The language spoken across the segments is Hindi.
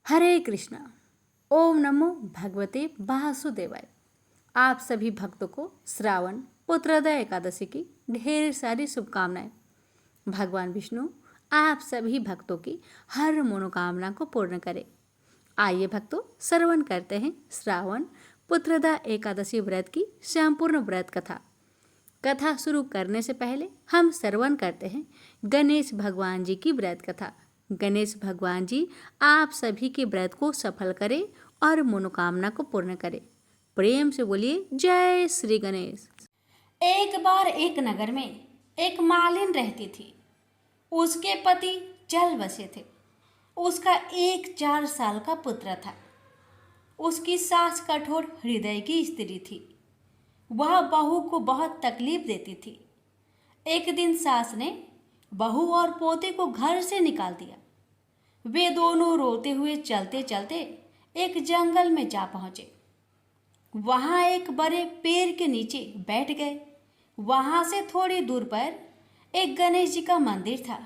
हरे कृष्णा। ओम नमो भगवते वासुदेवाय। आप सभी भक्तों को श्रावण पुत्रदा एकादशी की ढेर सारी शुभकामनाएं। भगवान विष्णु आप सभी भक्तों की हर मनोकामना को पूर्ण करे। आइए भक्तों, श्रवण करते हैं श्रावण पुत्रदा एकादशी व्रत की संपूर्ण व्रत कथा। कथा शुरू करने से पहले हम श्रवण करते हैं गणेश भगवान जी की व्रत कथा। गणेश भगवान जी आप सभी के व्रत को सफल करें और मनोकामना को पूर्ण करें। प्रेम से बोलिए जय श्री गणेश। एक बार एक नगर में एक मालिन रहती थी। उसके पति जल बसे थे। उसका एक 4 साल का पुत्र था। उसकी सास कठोर हृदय की स्त्री थी। वह बहू को बहुत तकलीफ देती थी। एक दिन सास ने बहू और पोते को घर से निकाल दिया। वे दोनों रोते हुए चलते चलते एक जंगल में जा पहुंचे। वहां एक बड़े पेड़ के नीचे बैठ गए। वहां से थोड़ी दूर पर एक गणेश जी का मंदिर था।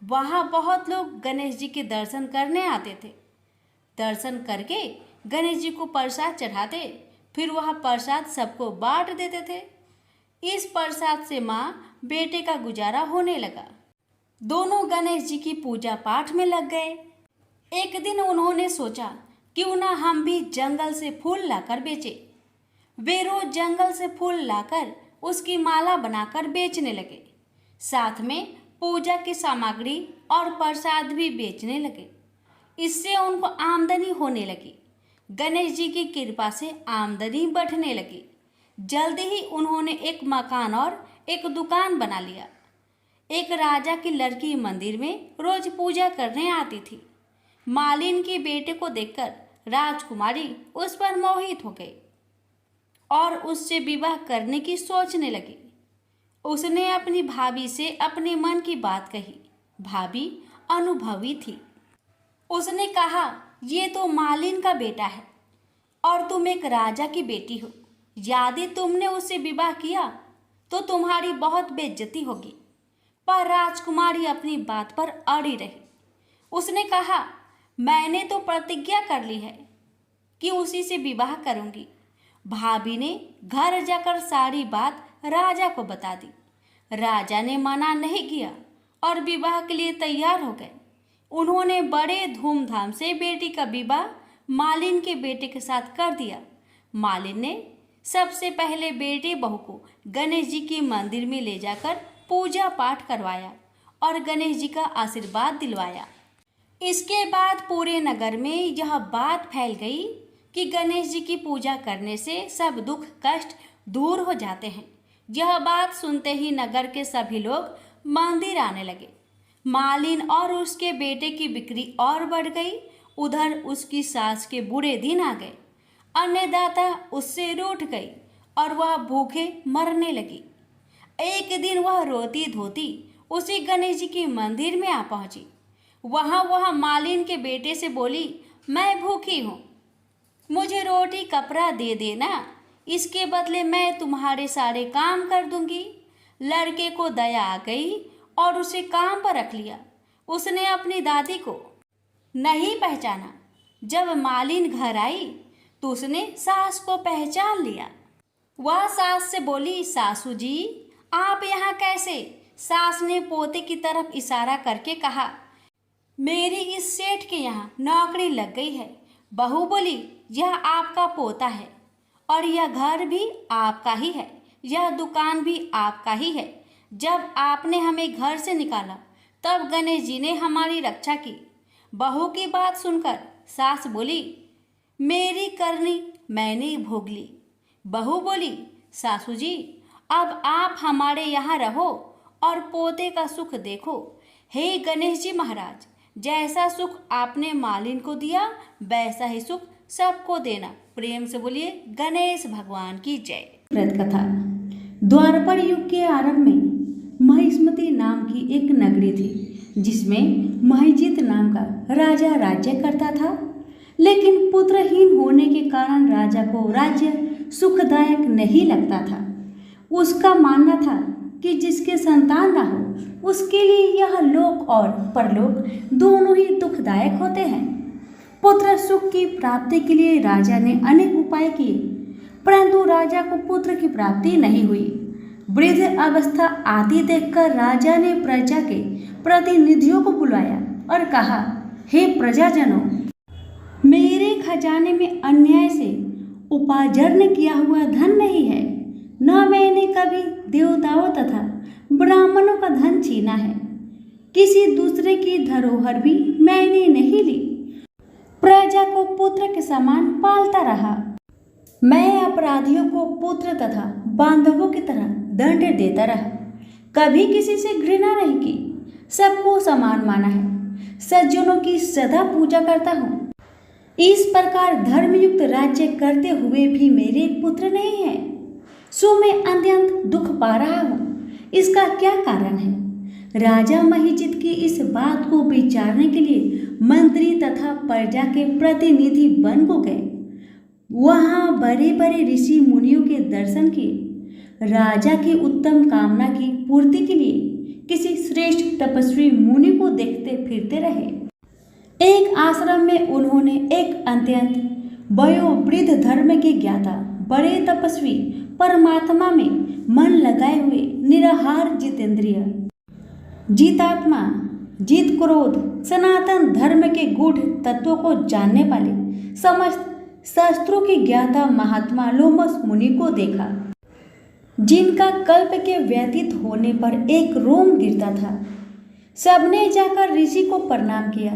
वहां बहुत लोग गणेश जी के दर्शन करने आते थे। दर्शन करके गणेश जी को प्रसाद चढ़ाते, फिर वह प्रसाद सबको बांट देते थे। इस प्रसाद से माँ बेटे का गुजारा होने लगा। दोनों गणेश जी की पूजा पाठ में लग गए। एक दिन उन्होंने सोचा क्यों ना हम भी जंगल से फूल लाकर बेचें। वे रोज जंगल से फूल लाकर उसकी माला बनाकर बेचने लगे। साथ में पूजा की सामग्री और प्रसाद भी बेचने लगे। इससे उनको आमदनी होने लगी। गणेश जी की कृपा से आमदनी बढ़ने लगी। जल्दी ही उन्होंने एक मकान और एक दुकान बना लिया। एक राजा की लड़की मंदिर में रोज पूजा करने आती थी। मालिन के बेटे को देखकर राजकुमारी उस पर मोहित हो गई और उससे विवाह करने की सोचने लगी। उसने अपनी भाभी से अपने मन की बात कही। भाभी अनुभवी थी। उसने कहा, ये तो मालिन का बेटा है और तुम एक राजा की बेटी हो। यदि तुमने उससे विवाह किया तो तुम्हारी बहुत बेइज्जती होगी। पर राजकुमारी अपनी बात पर अड़ी रही। उसने कहा, मैंने तो प्रतिज्ञा कर ली है कि उसी से विवाह करूंगी। भाभी ने घर जाकर सारी बात राजा को बता दी। राजा ने मना नहीं किया और विवाह के लिए तैयार हो गए। उन्होंने बड़े धूमधाम से बेटी का विवाह मालिन के बेटे के साथ कर दिया। मालिन ने सबसे पहले बेटे बहू को गणेश जी के मंदिर में ले जाकर पूजा पाठ करवाया और गणेश जी का आशीर्वाद दिलवाया। इसके बाद पूरे नगर में यह बात फैल गई कि गणेश जी की पूजा करने से सब दुख कष्ट दूर हो जाते हैं। यह बात सुनते ही नगर के सभी लोग मंदिर आने लगे। मालिन और उसके बेटे की बिक्री और बढ़ गई। उधर उसकी सास के बुरे दिन आ गए। अन्नदाता उससे रूठ गई और वह भूखे मरने लगी। एक दिन वह रोती धोती उसी गणेश जी के मंदिर में आ पहुंची। वह मालिन के बेटे से बोली, मैं भूखी हूँ, मुझे रोटी कपड़ा दे देना, इसके बदले मैं तुम्हारे सारे काम कर दूंगी। लड़के को दया आ गई और उसे काम पर रख लिया। उसने अपनी दादी को नहीं पहचाना। जब मालिन घर आई तो उसने सास को पहचान लिया। वह सास से बोली, सासू जी आप यहाँ कैसे? सास ने पोते की तरफ इशारा करके कहा, मेरी इस सेठ के यहाँ नौकरी लग गई है। बहू बोली, यह आपका पोता है और यह घर भी आपका ही है, यह दुकान भी आपका ही है। जब आपने हमें घर से निकाला तब गणेश जी ने हमारी रक्षा की। बहू की बात सुनकर सास बोली, मेरी करनी मैंने भोग ली। बहू बोली, सासू जी अब आप हमारे यहाँ रहो और पोते का सुख देखो। हे गणेश जी महाराज, जैसा सुख आपने मालिन को दिया वैसा ही सुख सबको देना। प्रेम से बोलिए गणेश भगवान की जय। व्रत कथा। द्वापर युग के आरंभ में महिष्मती नाम की एक नगरी थी, जिसमें महिजीत नाम का राजा राज्य करता था। लेकिन पुत्रहीन होने के कारण राजा को राज्य सुखदायक नहीं लगता था। उसका मानना था कि जिसके संतान ना हो उसके लिए यह लोक और परलोक दोनों ही दुखदायक होते हैं। पुत्र सुख की प्राप्ति के लिए राजा ने अनेक उपाय किए, परंतु राजा को पुत्र की प्राप्ति नहीं हुई। वृद्ध अवस्था आदि देखकर राजा ने प्रजा के प्रतिनिधियों को बुलाया और कहा, हे प्रजाजनों, मेरे खजाने में अन्याय से उपार्जन किया हुआ धन नहीं है, न मैंने कभी देवताओं तथा ब्राह्मणों का धन छीना है। किसी दूसरे की धरोहर भी मैंने नहीं ली। प्रजा को पुत्र के समान पालता रहा। मैं अपराधियों को पुत्र तथा बांधवों की तरह दंड देता रहा। कभी किसी से घृणा नहीं की, सबको समान माना है। सज्जनों की सदा पूजा करता हूँ। इस प्रकार धर्मयुक्त राज्य करते हुए भी मेरे पुत्र नहीं है, सो मैं अत्यंत दुख पा रहा हूँ। इसका क्या कारण है? राजा महिजित की इस बात को विचारने के लिए मंत्री तथा प्रजा के प्रतिनिधि वन को गए। वहां बड़े बड़े ऋषि मुनियों के दर्शन किए। राजा की उत्तम कामना की पूर्ति के लिए किसी श्रेष्ठ तपस्वी मुनि को देखते फिरते रहे। एक आश्रम में उन्होंने एक अत्यंत वयोवृद्ध धर्म के ज्ञाता, बड़े तपस्वी, परमात्मा में मन लगाए हुए, निराहार, जितेंद्रिय, जितात्मा, जित क्रोध, सनातन धर्म के गूढ़ तत्वों को जानने वाले, समस्त शास्त्रों के ज्ञाता महात्मा लोमस मुनि को देखा, जिनका कल्प के व्यतीत होने पर एक रोम गिरता था। सबने जाकर ऋषि को प्रणाम किया।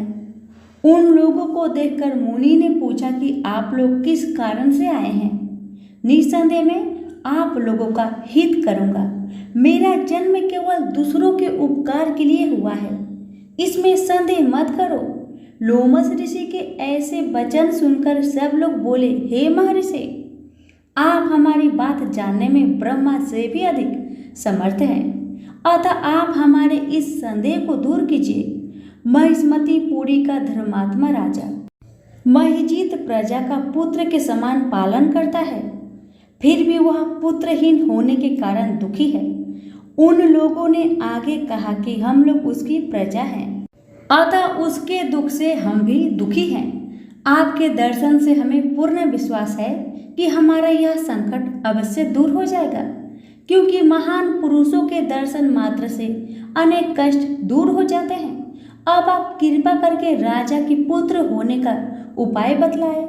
उन लोगों को देखकर मुनि ने पूछा कि आप लोग किस कारण से आए हैं? निस्संदेह मैं आप लोगों का हित करूंगा। मेरा जन्म केवल दूसरों के उपकार के लिए हुआ है, इसमें संदेह मत करो। लोमस ऋषि के ऐसे वचन सुनकर सब लोग बोले, हे महर्षि, आप हमारी बात जानने में ब्रह्मा से भी अधिक समर्थ हैं, अतः आप हमारे इस संदेह को दूर कीजिए। महिष्मतिपुरी का धर्मात्मा राजा महिजीत प्रजा का पुत्र के समान पालन करता है, फिर भी वह पुत्रहीन होने के कारण दुखी है। उन लोगों ने आगे कहा कि हम लोग उसकी प्रजा हैं, अतः उसके दुख से हम भी दुखी हैं। आपके दर्शन से हमें पूर्ण विश्वास है कि हमारा यह संकट अवश्य दूर हो जाएगा, क्योंकि महान पुरुषों के दर्शन मात्र से अनेक कष्ट दूर हो जाते हैं। अब आप कृपा करके राजा के पुत्र होने का उपाय बतलाए।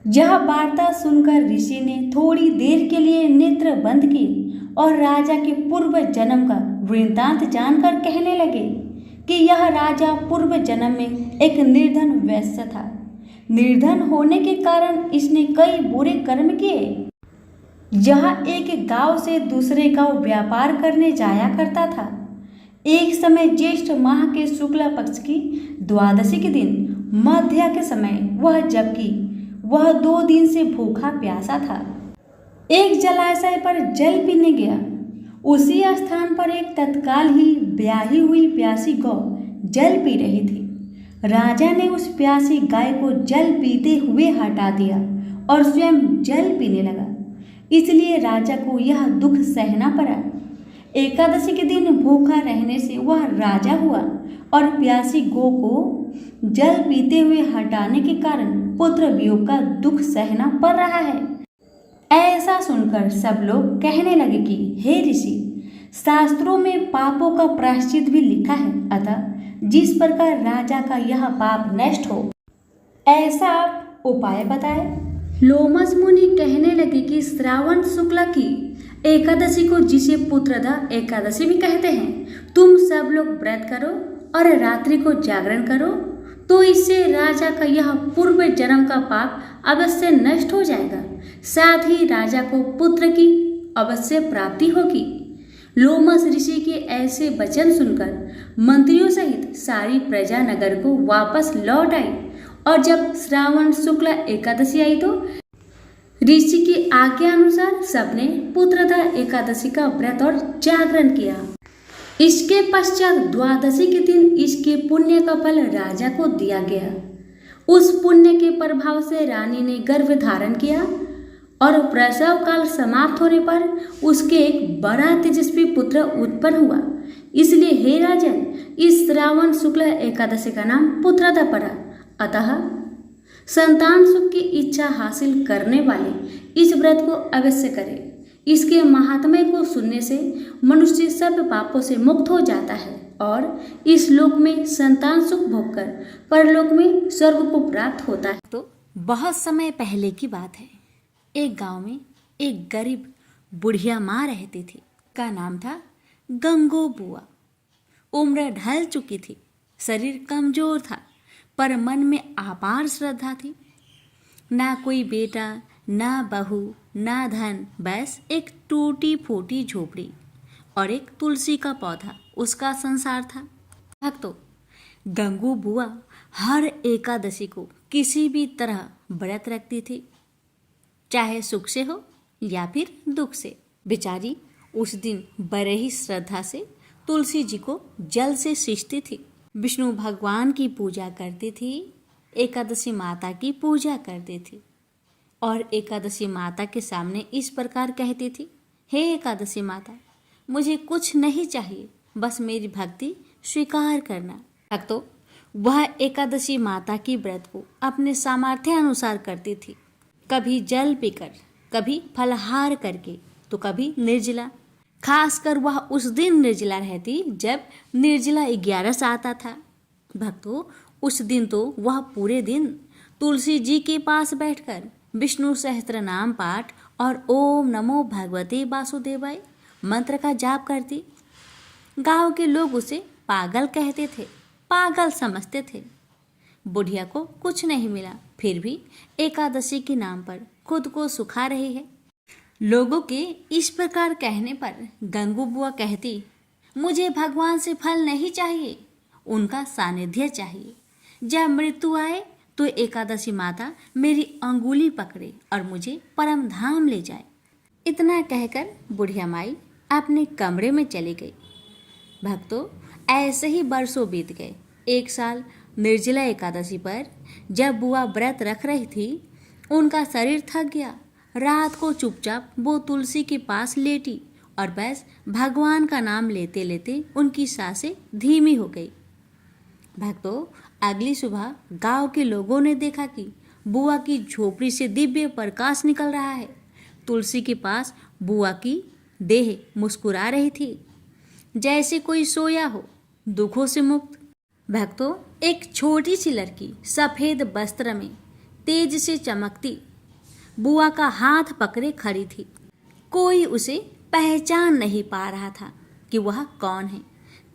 यह वार्ता सुनकर ऋषि ने थोड़ी देर के लिए नेत्र बंद किए और राजा के पूर्व जन्म का वृत्तांत जानकर कहने लगे कि यह राजा पूर्व जन्म में एक निर्धन वैश्य था। निर्धन होने के कारण इसने कई बुरे कर्म किए। यह एक गांव से दूसरे गांव व्यापार करने जाया करता था। एक समय ज्येष्ठ माह के शुक्ल पक्ष की द्वादशी के दिन मध्या के समय वह 2 दिन से भूखा प्यासा था। एक जलाशय पर जल पीने गया। उसी स्थान पर एक तत्काल ही ब्याही हुई प्यासी गौ जल पी रही थी। राजा ने उस प्यासी गाय को जल पीते हुए हटा दिया और स्वयं जल पीने लगा। इसलिए राजा को यह दुख सहना पड़ा। एकादशी के दिन भूखा रहने से वह राजा हुआ और प्यासी गौ को जल पीते हुए हटाने के कारण पुत्र वियोग का दुख सहना पड़ रहा है। ऐसा सुनकर सब लोग कहने लगे कि हे ऋषि, शास्त्रों में पापों का प्रायश्चित भी लिखा है, अतः जिस प्रकार राजा का यह पाप नष्ट हो, ऐसा आप उपाय बताए। लोमस मुनि कहने लगे कि श्रावण शुक्ल की एकादशी को, जिसे पुत्रदा एकादशी भी कहते हैं, तुम सब लोग व्रत करो और रात्रि को जागरण करो, तो इससे राजा का यह पूर्व जन्म का पाप अवश्य नष्ट हो जाएगा। साथ ही राजा को पुत्र की अवश्य प्राप्ति होगी। लोमस ऋषि के ऐसे वचन सुनकर मंत्रियों सहित सारी प्रजा नगर को वापस लौट आई और जब श्रावण शुक्ल एकादशी आई तो ऋषि की आज्ञा अनुसार सबने पुत्रदा एकादशी का व्रत और जागरण किया। इसके पश्चात द्वादशी के दिन इसके पुण्य का फल राजा को दिया गया। उस पुण्य के प्रभाव से रानी ने गर्भ धारण किया और प्रसव काल समाप्त होने पर उसके एक बड़ा तेजस्वी पुत्र उत्पन्न हुआ। इसलिए हे राजन, इस श्रावण शुक्ल एकादशी का नाम पुत्रदा पड़ा। अतः संतान सुख की इच्छा हासिल करने वाले इस व्रत को अवश्य करें। इसके महात्म्य को सुनने से मनुष्य सब पापों से मुक्त हो जाता है और इस लोक में संतान सुख भोगकर परलोक में स्वर्ग को प्राप्त होता है। तो बहुत समय पहले की बात है। एक गांव में एक गरीब बुढ़िया माँ रहती थी। का नाम था गंगो बुआ। उम्र ढल चुकी थी, शरीर कमजोर था, पर मन में अपार श्रद्धा थी। ना कोई बेटा, ना बहू, ना धन, बस एक टूटी फूटी झोपड़ी और एक तुलसी का पौधा उसका संसार था। भक्तों, गंगू बुआ हर एकादशी को किसी भी तरह व्रत रखती थी, चाहे सुख से हो या फिर दुख से। बेचारी उस दिन बड़े ही श्रद्धा से तुलसी जी को जल से सींचती थी, विष्णु भगवान की पूजा करती थी, एकादशी माता की पूजा करती थी और एकादशी माता के सामने इस प्रकार कहती थी, हे एकादशी माता, मुझे कुछ नहीं चाहिए, बस मेरी भक्ति स्वीकार करना। भक्तों, वह एकादशी माता की व्रत को अपने सामर्थ्य अनुसार करती थी, कभी जल पीकर, कभी फलाहार करके, तो कभी निर्जला। खासकर वह उस दिन निर्जला रहती जब निर्जला 11 आता था। भक्तों, उस दिन तो वह पूरे दिन तुलसी जी के पास बैठकर विष्णु सहस्त्र नाम पाठ और ओम नमो भगवते वासुदेवाय मंत्र का जाप करती। गांव के लोग उसे पागल कहते थे, पागल समझते थे। बुढ़िया को कुछ नहीं मिला, फिर भी एकादशी के नाम पर खुद को सुखा रही है। लोगों के इस प्रकार कहने पर गंगू बुआ कहती, मुझे भगवान से फल नहीं चाहिए, उनका सानिध्य चाहिए। जब मृत्यु आए तो एकादशी माता मेरी अंगुली पकड़े और मुझे परम धाम ले जाए। इतना कहकर बुढ़िया माई अपने कमरे में चली गई। भक्तों, ऐसे ही बरसों बीत गए। एक साल निर्जला एकादशी पर जब बुआ व्रत रख रही थी, उनका शरीर थक गया। रात को चुपचाप वो तुलसी के पास लेटी और बस भगवान का नाम लेते लेते उनकी सांसें धीमी हो गई। भक्तों, अगली सुबह गांव के लोगों ने देखा कि बुआ की झोपड़ी से दिव्य प्रकाश निकल रहा है। तुलसी के पास बुआ की देह मुस्कुरा रही थी, जैसे कोई सोया हो, दुखों से मुक्त। भक्तों, एक छोटी सी लड़की सफेद वस्त्र में तेज से चमकती बुआ का हाथ पकड़े खड़ी थी। कोई उसे पहचान नहीं पा रहा था कि वह कौन है।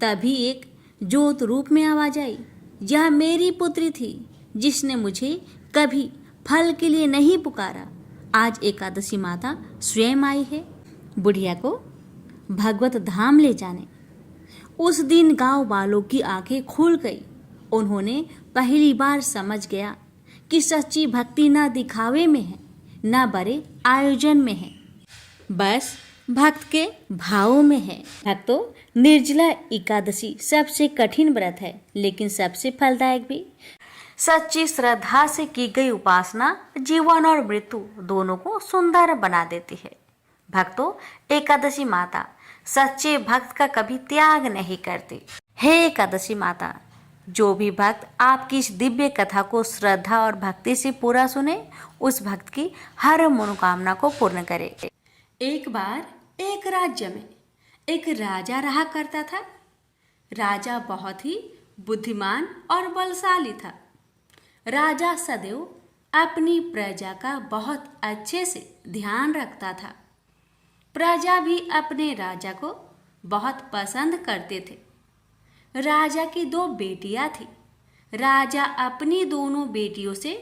तभी एक ज्योत रूप में आवाज आई, यह मेरी पुत्री थी जिसने मुझे कभी फल के लिए नहीं पुकारा। आज एकादशी माता स्वयं आई है बुढ़िया को भगवत धाम ले जाने। उस दिन गांव वालों की आंखें खुल गई। उन्होंने पहली बार समझ गया कि सच्ची भक्ति न दिखावे में है, न बड़े आयोजन में है, बस भक्त के भावों में है। भक्तों, निर्जला एकादशी सबसे कठिन व्रत है, लेकिन सबसे फलदायक भी। सच्ची श्रद्धा से की गई उपासना जीवन और मृत्यु दोनों को सुंदर बना देती है। भक्तों, एकादशी माता सच्चे भक्त का कभी त्याग नहीं करती। हे एकादशी माता, जो भी भक्त आपकी इस दिव्य कथा को श्रद्धा और भक्ति से पूरा सुने, उस भक्त की हर मनोकामना को पूर्ण करे। एक बार एक राज्य में एक राजा रहा करता था। राजा बहुत ही बुद्धिमान और बलशाली था। राजा सदैव अपनी प्रजा का बहुत अच्छे से ध्यान रखता था। प्रजा भी अपने राजा को बहुत पसंद करते थे। राजा की 2 बेटियां थी। राजा अपनी दोनों बेटियों से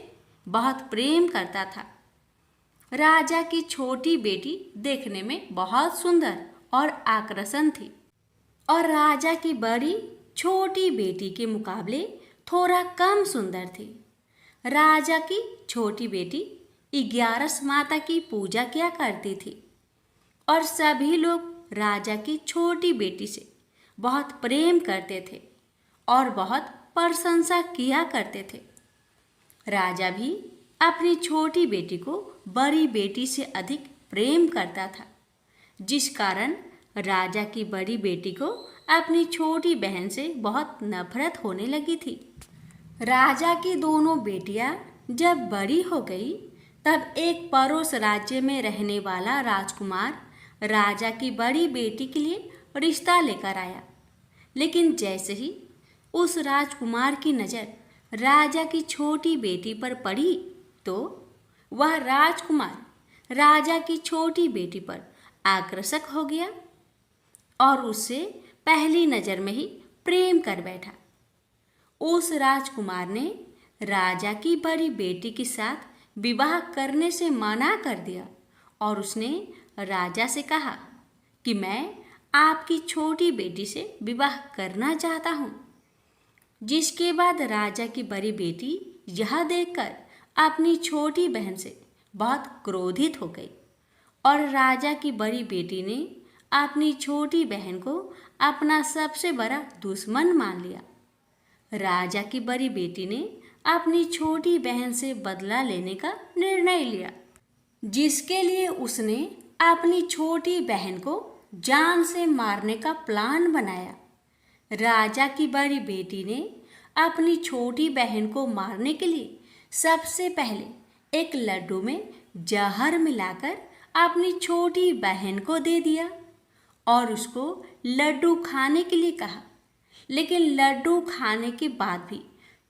बहुत प्रेम करता था। राजा की छोटी बेटी देखने में बहुत सुंदर और आकर्षण थी और राजा की बड़ी छोटी बेटी के मुकाबले थोड़ा कम सुंदर थी। राजा की छोटी बेटी 11 माता की पूजा किया करती थी और सभी लोग राजा की छोटी बेटी से बहुत प्रेम करते थे और बहुत प्रशंसा किया करते थे। राजा भी अपनी छोटी बेटी को बड़ी बेटी से अधिक प्रेम करता था, जिस कारण राजा की बड़ी बेटी को अपनी छोटी बहन से बहुत नफरत होने लगी थी। राजा की दोनों बेटियां जब बड़ी हो गई तब एक पड़ोस राज्य में रहने वाला राजकुमार राजा की बड़ी बेटी के लिए रिश्ता लेकर आया। लेकिन जैसे ही उस राजकुमार की नज़र राजा की छोटी बेटी पर पड़ी तो वह राजकुमार राजा की छोटी बेटी पर आकर्षक हो गया और उससे पहली नज़र में ही प्रेम कर बैठा। उस राजकुमार ने राजा की बड़ी बेटी के साथ विवाह करने से मना कर दिया और उसने राजा से कहा कि मैं आपकी छोटी बेटी से विवाह करना चाहता हूँ। जिसके बाद राजा की बड़ी बेटी यह देखकर अपनी छोटी बहन से बहुत क्रोधित हो गई और राजा की बड़ी बेटी ने अपनी छोटी बहन को अपना सबसे बड़ा दुश्मन मान लिया। राजा की बड़ी बेटी ने अपनी छोटी बहन से बदला लेने का निर्णय लिया, जिसके लिए उसने अपनी छोटी बहन को जान से मारने का प्लान बनाया। राजा की बड़ी बेटी ने अपनी छोटी बहन को मारने के लिए सबसे पहले एक लड्डू में जहर मिलाकर अपनी छोटी बहन को दे दिया और उसको लड्डू खाने के लिए कहा। लेकिन लड्डू खाने के बाद भी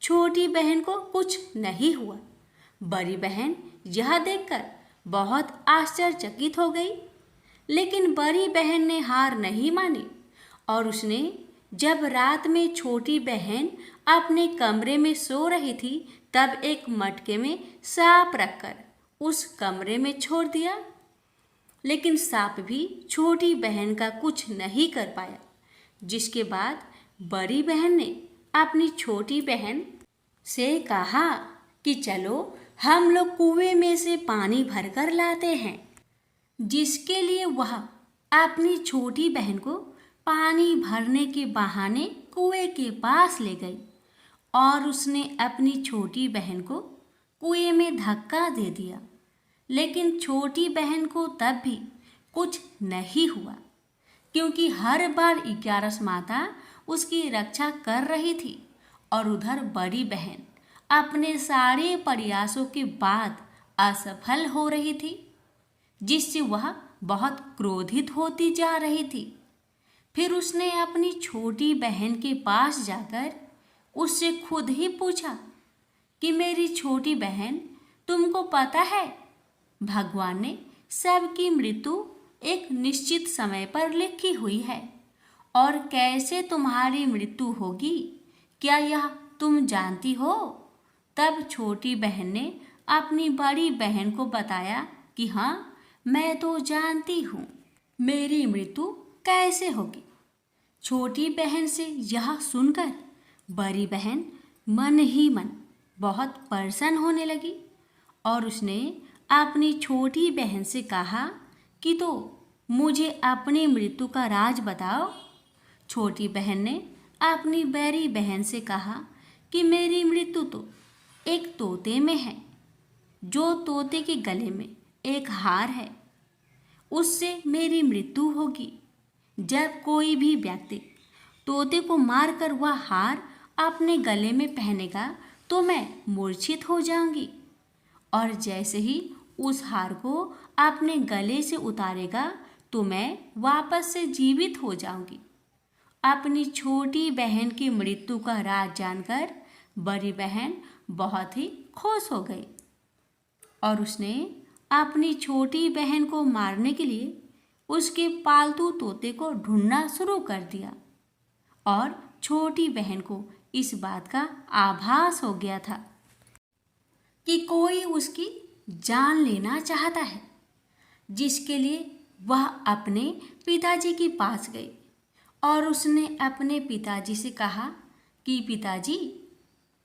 छोटी बहन को कुछ नहीं हुआ। बड़ी बहन यह देखकर बहुत आश्चर्यचकित हो गई, लेकिन बड़ी बहन ने हार नहीं मानी और उसने जब रात में छोटी बहन अपने कमरे में सो रही थी तब एक मटके में सांप रखकर उस कमरे में छोड़ दिया। लेकिन सांप भी छोटी बहन का कुछ नहीं कर पाया, जिसके बाद बड़ी बहन ने अपनी छोटी बहन से कहा कि चलो हम लोग कुएं में से पानी भरकर लाते हैं। जिसके लिए वह अपनी छोटी बहन को पानी भरने के बहाने कुएं के पास ले गई और उसने अपनी छोटी बहन को कुएं में धक्का दे दिया। लेकिन छोटी बहन को तब भी कुछ नहीं हुआ, क्योंकि हर बार 11 माता उसकी रक्षा कर रही थी और उधर बड़ी बहन अपने सारे प्रयासों के बाद असफल हो रही थी, जिससे वह बहुत क्रोधित होती जा रही थी। फिर उसने अपनी छोटी बहन के पास जाकर उससे खुद ही पूछा कि मेरी छोटी बहन, तुमको पता है भगवान ने सबकी मृत्यु एक निश्चित समय पर लिखी हुई है और कैसे तुम्हारी मृत्यु होगी, क्या यह तुम जानती हो? तब छोटी बहन ने अपनी बड़ी बहन को बताया कि हाँ, मैं तो जानती हूँ मेरी मृत्यु कैसे होगी। छोटी बहन से यह सुनकर बड़ी बहन मन ही मन बहुत प्रसन्न होने लगी और उसने अपनी छोटी बहन से कहा कि तो मुझे अपनी मृत्यु का राज बताओ। छोटी बहन ने अपनी बड़ी बहन से कहा कि मेरी मृत्यु तो एक तोते में है, जो तोते के गले में एक हार है, उससे मेरी मृत्यु होगी। जब कोई भी व्यक्ति तोते को मारकर वह हार अपने गले में पहनेगा तो मैं मूर्छित हो जाऊंगी, और जैसे ही उस हार को अपने गले से उतारेगा तो मैं वापस से जीवित हो जाऊंगी। अपनी छोटी बहन की मृत्यु का राज जानकर बड़ी बहन बहुत ही खुश हो गई और उसने अपनी छोटी बहन को मारने के लिए उसके पालतू तोते को ढूंढना शुरू कर दिया और छोटी बहन को इस बात का आभास हो गया था कि कोई उसकी जान लेना चाहता है, जिसके लिए वह अपने पिताजी के पास गई और उसने अपने पिताजी से कहा कि पिताजी,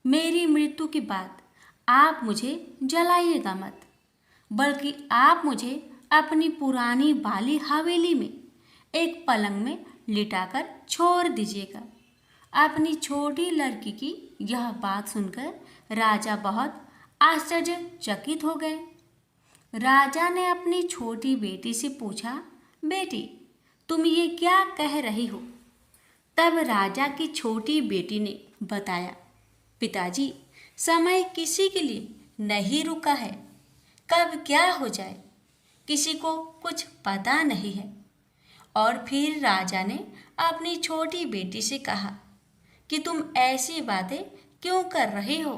मेरी मृत्यु के बाद आप मुझे जलाइएगा मत, बल्कि आप मुझे अपनी पुरानी वाली हवेली में एक पलंग में लिटाकर छोड़ दीजिएगा। अपनी छोटी लड़की की यह बात सुनकर राजा बहुत आश्चर्यचकित हो गए। राजा ने अपनी छोटी बेटी से पूछा, बेटी, तुम ये क्या कह रही हो? तब राजा की छोटी बेटी ने बताया, पिताजी, समय किसी के लिए नहीं रुका है। कब क्या हो जाए किसी को कुछ पता नहीं है। और फिर राजा ने अपनी छोटी बेटी से कहा कि तुम ऐसी बातें क्यों कर रही हो?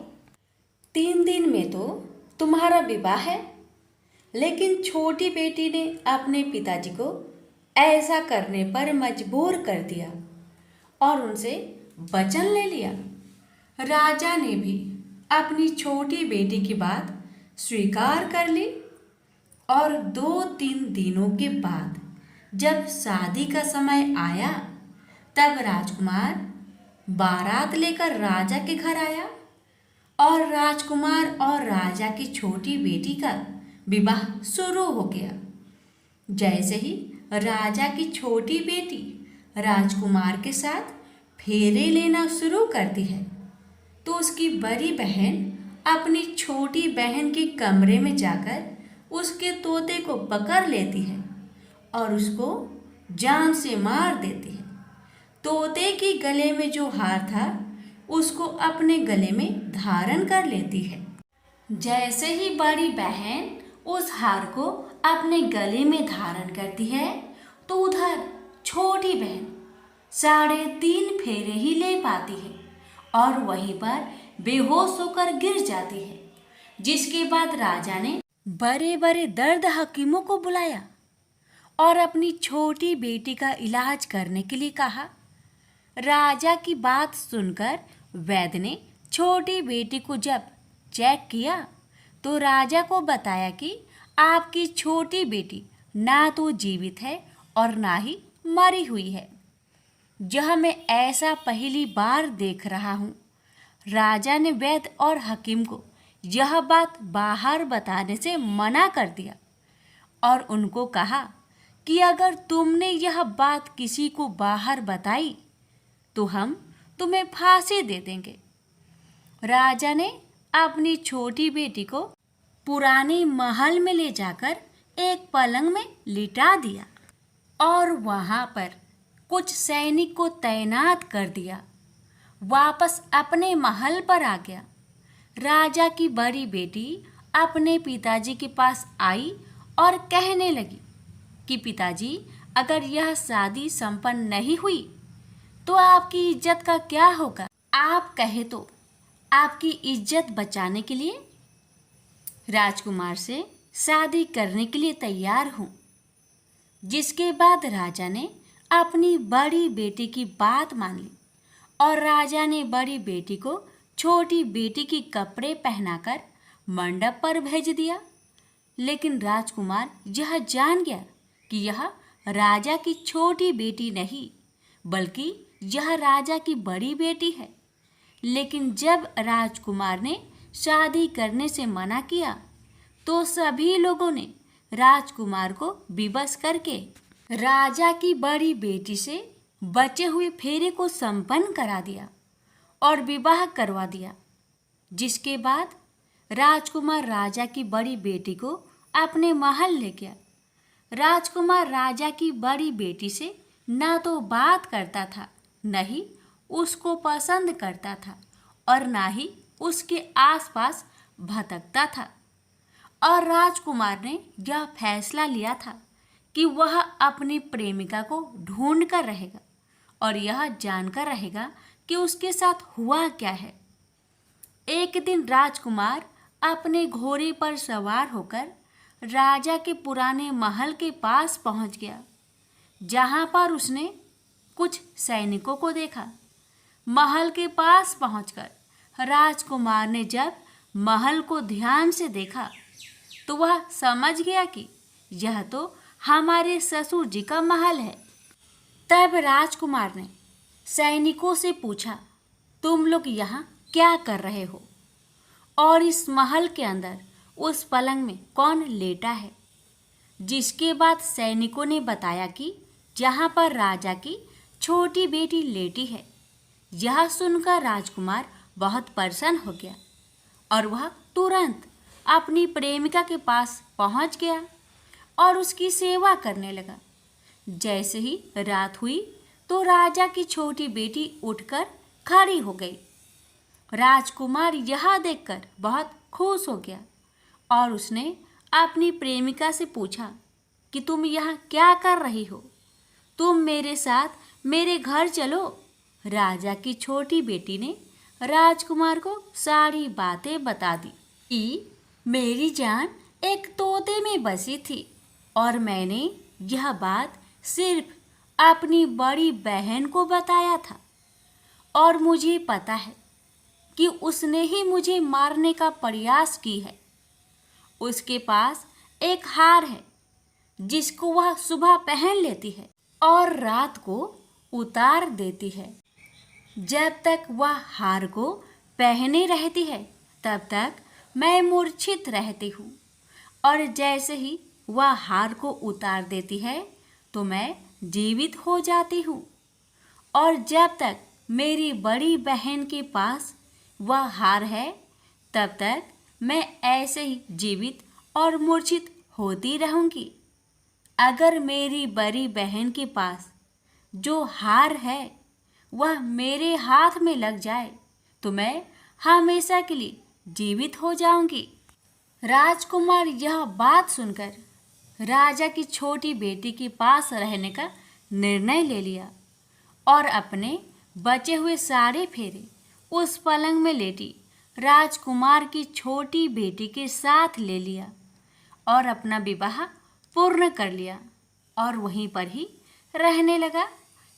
3 दिन में तो तुम्हारा विवाह है। लेकिन छोटी बेटी ने अपने पिताजी को ऐसा करने पर मजबूर कर दिया और उनसे वचन ले लिया। राजा ने भी अपनी छोटी बेटी की बात स्वीकार कर ली और 2-3 दिनों के बाद जब शादी का समय आया तब राजकुमार बारात लेकर राजा के घर आया और राजकुमार और राजा की छोटी बेटी का विवाह शुरू हो गया। जैसे ही राजा की छोटी बेटी राजकुमार के साथ फेरे लेना शुरू करती है तो उसकी बड़ी बहन अपनी छोटी बहन के कमरे में जाकर उसके तोते को पकड़ लेती है और उसको जान से मार देती है। तोते के गले में जो हार था उसको अपने गले में धारण कर लेती है। जैसे ही बड़ी बहन उस हार को अपने गले में धारण करती है तो उधर छोटी बहन 3.5 फेरे ही ले पाती है और वहीं पर बेहोश होकर गिर जाती है। जिसके बाद राजा ने बड़े बड़े दर्द हकीमों को बुलाया और अपनी छोटी बेटी का इलाज करने के लिए कहा। राजा की बात सुनकर वैद्य ने छोटी बेटी को जब चेक किया तो राजा को बताया कि आपकी छोटी बेटी ना तो जीवित है और ना ही मरी हुई है। यह मैं ऐसा पहली बार देख रहा हूँ। राजा ने वैद्य और हकीम को यह बात बाहर बताने से मना कर दिया और उनको कहा कि अगर तुमने यह बात किसी को बाहर बताई तो हम तुम्हें फांसी दे देंगे। राजा ने अपनी छोटी बेटी को पुराने महल में ले जाकर एक पलंग में लिटा दिया और वहां पर कुछ सैनिक को तैनात कर दिया। वापस अपने महल पर आ गया। राजा की बड़ी बेटी अपने पिताजी के पास आई और कहने लगी कि पिताजी, अगर यह शादी संपन्न नहीं हुई तो आपकी इज्जत का क्या होगा? आप कहे तो आपकी इज्जत बचाने के लिए राजकुमार से शादी करने के लिए तैयार हूँ। जिसके बाद राजा ने अपनी बड़ी बेटी की बात मान ली और राजा ने बड़ी बेटी को छोटी बेटी की कपड़े पहनाकर मंडप पर भेज दिया। लेकिन राजकुमार यह जान गया कि यह राजा की छोटी बेटी नहीं बल्कि यह राजा की बड़ी बेटी है। लेकिन जब राजकुमार ने शादी करने से मना किया तो सभी लोगों ने राजकुमार को विवश करके राजा की बड़ी बेटी से बचे हुए फेरे को संपन्न करा दिया और विवाह करवा दिया। जिसके बाद राजकुमार राजा की बड़ी बेटी को अपने महल ले गया। राजकुमार राजा की बड़ी बेटी से ना तो बात करता था, न ही उसको पसंद करता था और ना ही उसके आसपास भटकता था। और राजकुमार ने यह फैसला लिया था कि वह अपनी प्रेमिका को ढूंढ कर रहेगा और यह जानकर रहेगा कि उसके साथ हुआ क्या है। एक दिन राजकुमार अपने घोड़े पर सवार होकर राजा के पुराने महल के पास पहुंच गया, जहां पर उसने कुछ सैनिकों को देखा। महल के पास पहुंचकर राजकुमार ने जब महल को ध्यान से देखा तो वह समझ गया कि यह तो हमारे ससुर जी का महल है। तब राजकुमार ने सैनिकों से पूछा, तुम लोग यहाँ क्या कर रहे हो और इस महल के अंदर उस पलंग में कौन लेटा है? जिसके बाद सैनिकों ने बताया कि जहाँ पर राजा की छोटी बेटी लेटी है। यह सुनकर राजकुमार बहुत प्रसन्न हो गया और वह तुरंत अपनी प्रेमिका के पास पहुंच गया और उसकी सेवा करने लगा। जैसे ही रात हुई तो राजा की छोटी बेटी उठकर खड़ी हो गई। राजकुमार यह देखकर बहुत खुश हो गया और उसने अपनी प्रेमिका से पूछा कि तुम यहाँ क्या कर रही हो? तुम मेरे साथ मेरे घर चलो। राजा की छोटी बेटी ने राजकुमार को सारी बातें बता दी कि मेरी जान एक तोते में बसी थी और मैंने यह बात सिर्फ अपनी बड़ी बहन को बताया था और मुझे पता है कि उसने ही मुझे मारने का प्रयास की है। उसके पास एक हार है जिसको वह सुबह पहन लेती है और रात को उतार देती है। जब तक वह हार को पहने रहती है तब तक मैं मूर्छित रहती हूँ और जैसे ही वह हार को उतार देती है तो मैं जीवित हो जाती हूँ और जब तक मेरी बड़ी बहन के पास वह हार है तब तक मैं ऐसे ही जीवित और मूर्छित होती रहूँगी। अगर मेरी बड़ी बहन के पास जो हार है वह मेरे हाथ में लग जाए तो मैं हमेशा के लिए जीवित हो जाऊंगी। राजकुमार यह बात सुनकर राजा की छोटी बेटी के पास रहने का निर्णय ले लिया और अपने बचे हुए सारे फेरे उस पलंग में लेटी राजकुमार की छोटी बेटी के साथ ले लिया और अपना विवाह पूर्ण कर लिया और वहीं पर ही रहने लगा।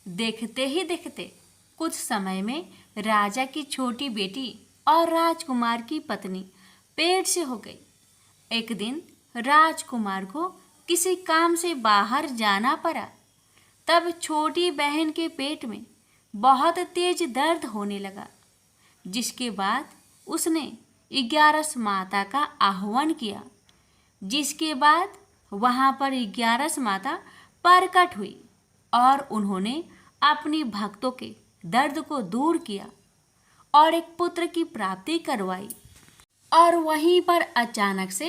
देखते ही देखते कुछ समय में राजा की छोटी बेटी और राजकुमार की पत्नी पेट से हो गई। एक दिन राजकुमार को किसी काम से बाहर जाना पड़ा। तब छोटी बहन के पेट में बहुत तेज दर्द होने लगा, जिसके बाद उसने 11 माता का आह्वान किया। जिसके बाद वहाँ पर 11 माता प्रकट हुई और उन्होंने अपनी भक्तों के दर्द को दूर किया और एक पुत्र की प्राप्ति करवाई। और वहीं पर अचानक से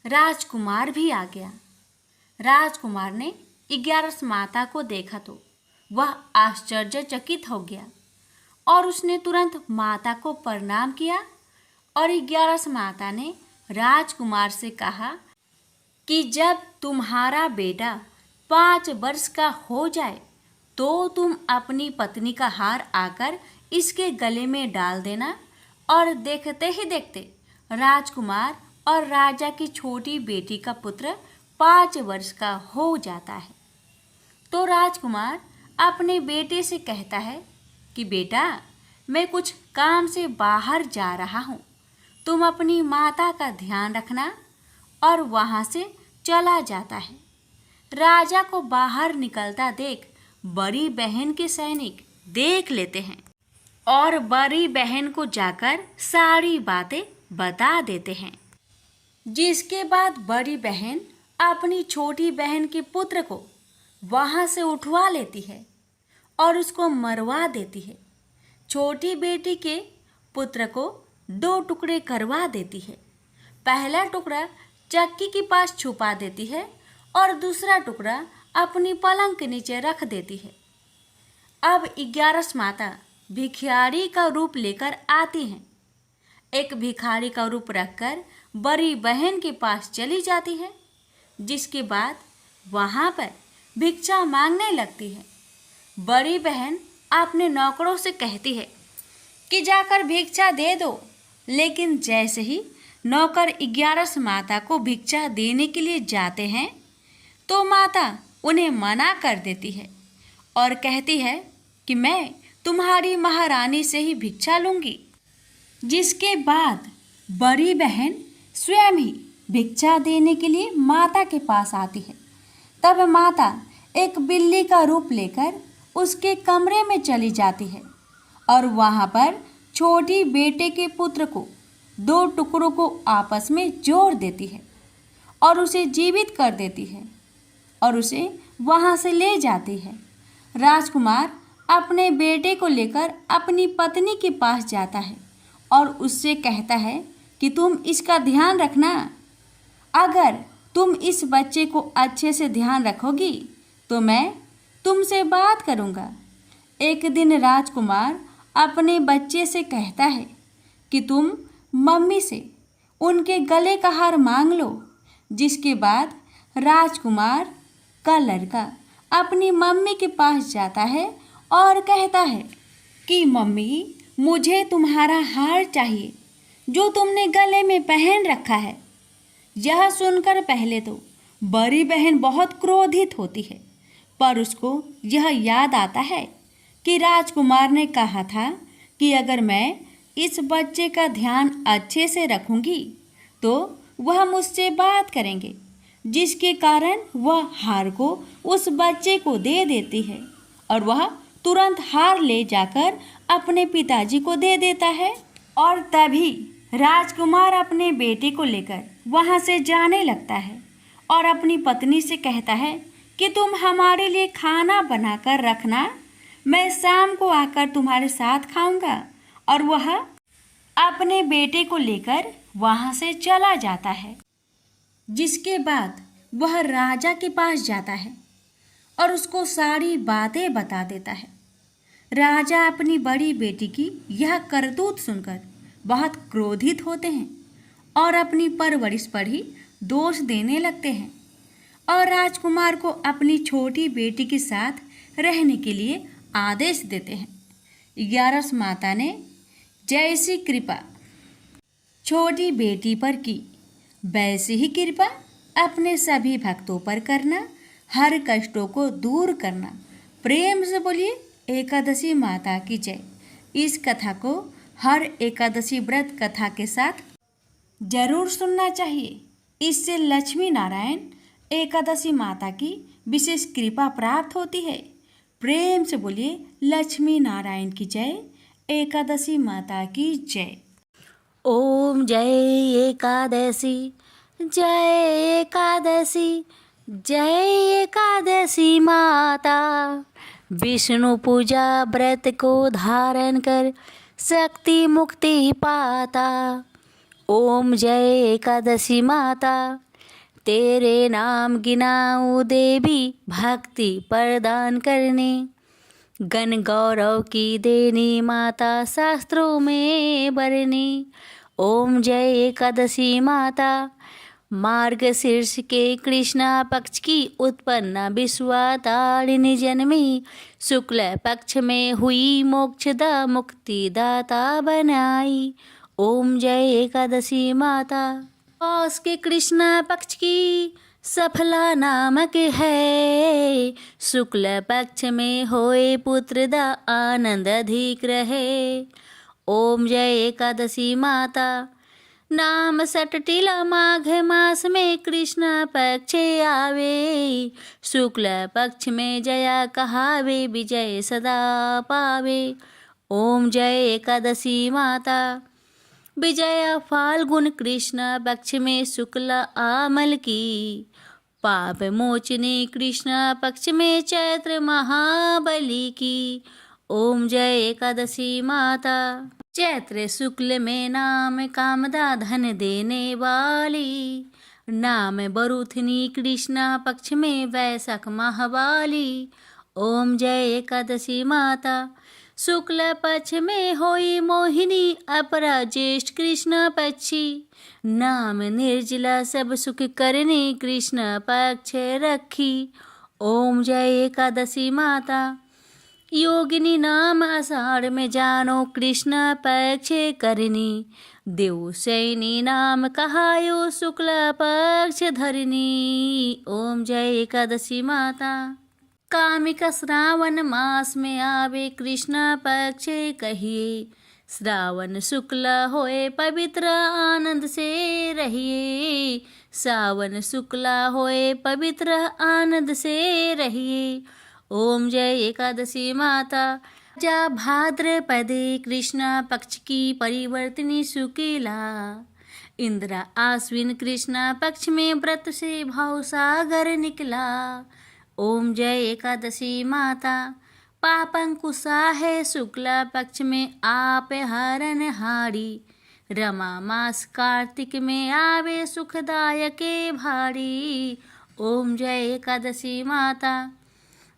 राजकुमार भी आ गया। राजकुमार ने 11 माता को देखा तो वह आश्चर्यचकित हो गया और उसने तुरंत माता को प्रणाम किया और 11 माता ने राजकुमार से कहा कि जब तुम्हारा बेटा 5 वर्ष का हो जाए तो तुम अपनी पत्नी का हार आकर इसके गले में डाल देना। और देखते ही देखते राजकुमार और राजा की छोटी बेटी का पुत्र 5 वर्ष का हो जाता है। तो राजकुमार अपने बेटे से कहता है कि बेटा, मैं कुछ काम से बाहर जा रहा हूँ, तुम अपनी माता का ध्यान रखना। और वहाँ से चला जाता है। राजा को बाहर निकलता देख बड़ी बहन के सैनिक देख लेते हैं और बड़ी बहन को जाकर सारी बातें बता देते हैं। जिसके बाद बड़ी बहन अपनी छोटी बहन के पुत्र को वहाँ से उठवा लेती है और उसको मरवा देती है। छोटी बेटी के पुत्र को 2 टुकड़े करवा देती है। पहला टुकड़ा चक्की के पास छुपा देती है और दूसरा टुकड़ा अपनी पलंग के नीचे रख देती है। अब 11 माता भिखारी का रूप लेकर आती हैं। एक भिखारी का रूप रखकर बड़ी बहन के पास चली जाती है। जिसके बाद वहाँ पर भिक्षा मांगने लगती है। बड़ी बहन अपने नौकरों से कहती है कि जाकर भिक्षा दे दो, लेकिन जैसे ही नौकर 11 माता को भिक्षा देने के लिए जाते हैं तो माता उन्हें मना कर देती है और कहती है कि मैं तुम्हारी महारानी से ही भिक्षा लूँगी। जिसके बाद बड़ी बहन स्वयं ही भिक्षा देने के लिए माता के पास आती है। तब माता एक बिल्ली का रूप लेकर उसके कमरे में चली जाती है और वहाँ पर छोटी बेटे के पुत्र को 2 टुकड़ों को आपस में जोड़ देती है और उसे जीवित कर देती है और उसे वहाँ से ले जाती है। राजकुमार अपने बेटे को लेकर अपनी पत्नी के पास जाता है और उससे कहता है कि तुम इसका ध्यान रखना। अगर तुम इस बच्चे को अच्छे से ध्यान रखोगी तो मैं तुमसे बात करूँगा। एक दिन राजकुमार अपने बच्चे से कहता है कि तुम मम्मी से उनके गले का हार मांग लो। जिसके बाद राजकुमार का लड़का अपनी मम्मी के पास जाता है और कहता है कि मम्मी, मुझे तुम्हारा हार चाहिए जो तुमने गले में पहन रखा है। यह सुनकर पहले तो बड़ी बहन बहुत क्रोधित होती है, पर उसको यह याद आता है कि राजकुमार ने कहा था कि अगर मैं इस बच्चे का ध्यान अच्छे से रखूंगी तो वह मुझसे बात करेंगे, जिसके कारण वह हार को उस बच्चे को दे देती है और वह तुरंत हार ले जाकर अपने पिताजी को दे देता है। और तभी राजकुमार अपने बेटे को लेकर वहाँ से जाने लगता है और अपनी पत्नी से कहता है कि तुम हमारे लिए खाना बनाकर रखना, मैं शाम को आकर तुम्हारे साथ खाऊंगा। और वह अपने बेटे को लेकर वहाँ से चला जाता है। जिसके बाद वह राजा के पास जाता है और उसको सारी बातें बता देता है। राजा अपनी बड़ी बेटी की यह करतूत सुनकर बहुत क्रोधित होते हैं और अपनी परवरिश पर ही दोष देने लगते हैं और राजकुमार को अपनी छोटी बेटी के साथ रहने के लिए आदेश देते हैं। 11 माता ने जैसी कृपा छोटी बेटी पर की, वैसी ही कृपा अपने सभी भक्तों पर करना, हर कष्टों को दूर करना। प्रेम से बोलिए एकादशी माता की जय। इस कथा को हर एकादशी व्रत कथा के साथ जरूर सुनना चाहिए। इससे लक्ष्मी नारायण एकादशी माता की विशेष कृपा प्राप्त होती है। प्रेम से बोलिए लक्ष्मी नारायण की जय, एकादशी माता की जय। ओम जय एकादशी, जय एकादशी, जय एकादशी माता। विष्णु पूजा व्रत को धारण कर शक्ति मुक्ति पाता। ओम जय एकादशी माता, तेरे नाम गिनाऊं देवी, भक्ति प्रदान करने। गण गौरव की देनी माता, शास्त्रों में बरनी। ओम जय एकादशी माता, मार्गशीर्ष के कृष्णा पक्ष की उत्पन्ना विश्वातारिणी जन्मी, शुक्ल पक्ष में हुई मोक्षदा मुक्तिदाता बनाई। ओम जय एकादशी माता, पौष के कृष्णा पक्ष की सफला नामक है, शुक्ल पक्ष में होए पुत्रदा आनंद अधिक रहे। ओम जय एकादशी माता, नाम सटटिला माघ मास में कृष्ण पक्ष आवे, शुक्ल पक्ष में जया कहावे, विजय सदा पावे। ओम जय एकादशी माता, विजया फाल्गुन कृष्ण पक्ष में शुक्ल आमल की, पाप मोचनी कृष्ण पक्ष में चैत्र महाबली की। ओम जय एकादशी माता, चैत्र शुक्ल में नाम कामदा धन देने वाली, नाम बरूथनी कृष्ण पक्ष में वैशाख महावाली। ओम जय एकादशी माता, शुक्ल पक्ष में होई मोहिनी, अपरा ज्येष्ठ कृष्ण पक्षी, नाम निर्जला सब सुख करने कृष्ण पक्ष रखी। ओम जय एकादशी माता, योगिनी नाम आषाढ़ में जानो कृष्ण पक्ष करनी, देवशयनी नाम कहायो शुक्ल पक्ष धरनी। ओम जय एकादशी माता, कामिका श्रावण मास में आवे कृष्ण पक्ष कहिए, श्रावण शुक्ल होए पवित्र आनंद से रहिए, सावन शुक्ल होए पवित्र आनंद से रहिए। ओम जय एकादशी माता, जा भाद्रपदे कृष्ण पक्ष की परिवर्तनी शुक्ला, इंद्र आश्विन कृष्ण पक्ष में व्रत से भाव सागर निकला। ओम जय एकादशी माता, पापंकुशा है शुक्ला पक्ष में आप हरण हारी, रमा मास कार्तिक में आवे सुखदायक भारी। ओम जय एकादशी माता,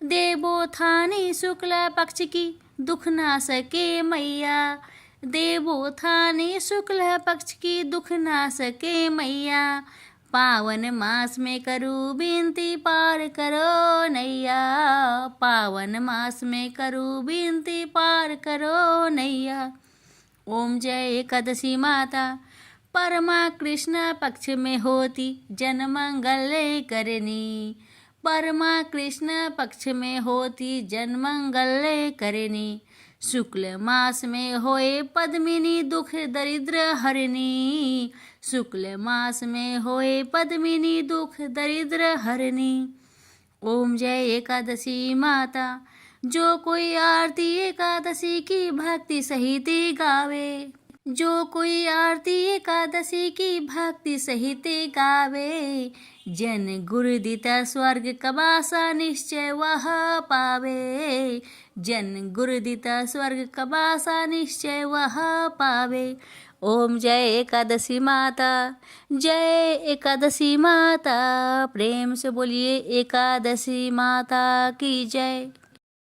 देवोत्थानी शुक्ला पक्ष की दुख ना सके मैया, देवोत्थाने शुक्ल पक्ष की दुख ना सके मैया, पावन मास में करूँ विनती पार करो नैया, पावन मास में करूँ विनती पार करो नैया। ओम जय एकादशी माता, परमा कृष्ण पक्ष में होती जन मंगल करनी, परमा कृष्ण पक्ष में होती जन मंगल करनी। शुक्ल मास में होए पद्मिनी दुख दरिद्र हरनी, शुक्ल मास में होए पद्मिनी दुख दरिद्र हरनी। ओम जय एकादशी माता, जो कोई आरती एकादशी की भक्ति सहित गावे, जो कोई आरती एकादशी की भक्ति सहित गावे, जन गुरुदिता स्वर्ग कबासा निश्चय वह पावे, जन गुरुदिता स्वर्ग कबासा निश्चय वह पावे। ओम जय एकादशी माता, जय एकादशी माता, प्रेम से बोलिए एकादशी माता की जय।